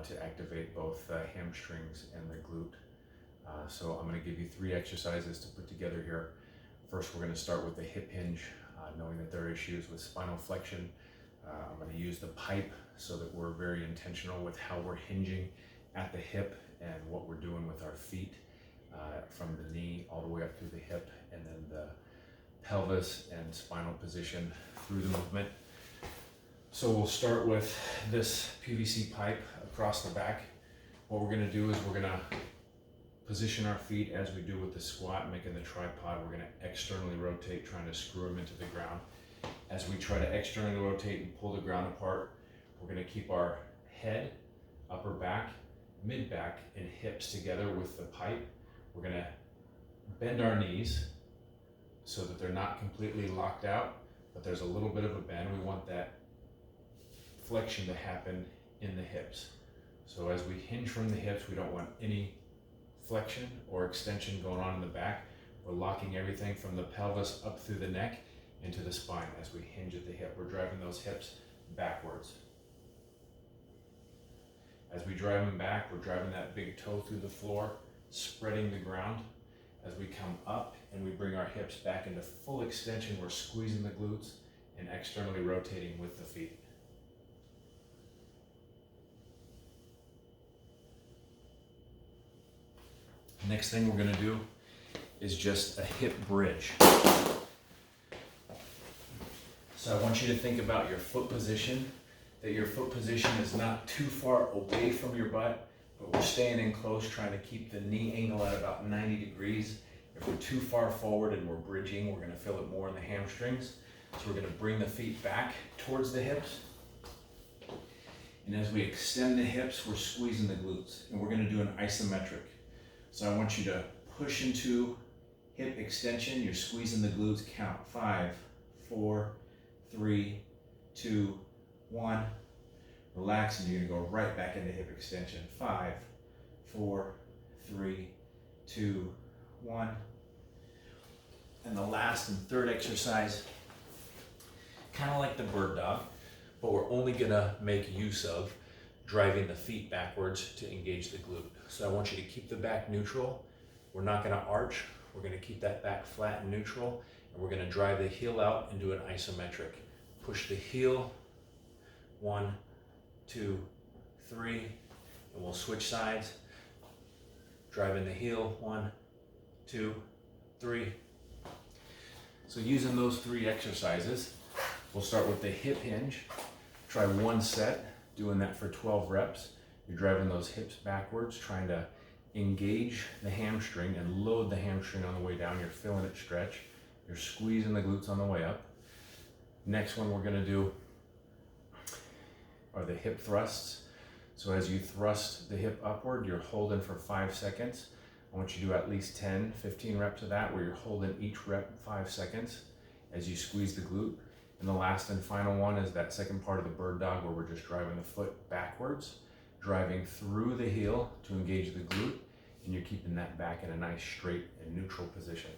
to activate both the hamstrings and the glute. So I'm going to give you 3 exercises to put together here. First, we're going to start with the hip hinge, knowing that there are issues with spinal flexion. I'm going to use the pipe so that we're very intentional with how we're hinging at the hip and what we're doing with our feet, from the knee all the way up through the hip, and then the pelvis and spinal position through the movement. So we'll start with this PVC pipe across the back. What we're going to do is we're going to position our feet as we do with the squat, making the tripod. We're going to externally rotate, trying to screw them into the ground. As we try to externally rotate and pull the ground apart, we're going to keep our head, upper back, mid back, and hips together with the pipe. We're going to bend our knees so that they're not completely locked out, but there's a little bit of a bend. We want that flexion to happen in the hips. So as we hinge from the hips, we don't want any flexion or extension going on in the back. We're locking everything from the pelvis up through the neck into the spine. As we hinge at the hip, we're driving those hips backwards. As we drive them back, we're driving that big toe through the floor, spreading the ground. As we come up and we bring our hips back into full extension, we're squeezing the glutes and externally rotating with the feet. Next thing we're going to do is just a hip bridge. So I want you to think about your foot position, that your foot position is not too far away from your butt, but we're staying in close, trying to keep the knee angle at about 90 degrees. If we're too far forward and we're bridging, we're going to feel it more in the hamstrings. So we're going to bring the feet back towards the hips. And as we extend the hips, we're squeezing the glutes. And we're going to do an isometric. So I want you to push into hip extension. You're squeezing the glutes. Count 5, 4, 3, 2, 1. Relax, and you're going to go right back into hip extension. 5, 4, 3, 2, 1. And the last and third exercise, kind of like the bird dog, but we're only going to make use of driving the feet backwards to engage the glute. So I want you to keep the back neutral. We're not going to arch. We're going to keep that back flat and neutral, and we're going to drive the heel out and do an isometric. Push the heel, 1, 2, 3, and we'll switch sides. Driving the heel, 1, 2, 3. So using those 3 exercises, we'll start with the hip hinge. Try 1 set, doing that for 12 reps. You're driving those hips backwards, trying to engage the hamstring and load the hamstring on the way down. You're feeling it stretch. You're squeezing the glutes on the way up. Next one we're going to do are the hip thrusts. So as you thrust the hip upward, you're holding for 5 seconds. I want you to do at least 10, 15 reps of that, where you're holding each rep 5 seconds as you squeeze the glute. And the last and final one is that second part of the bird dog, where we're just driving the foot backwards, driving through the heel to engage the glute, and you're keeping that back in a nice straight and neutral position.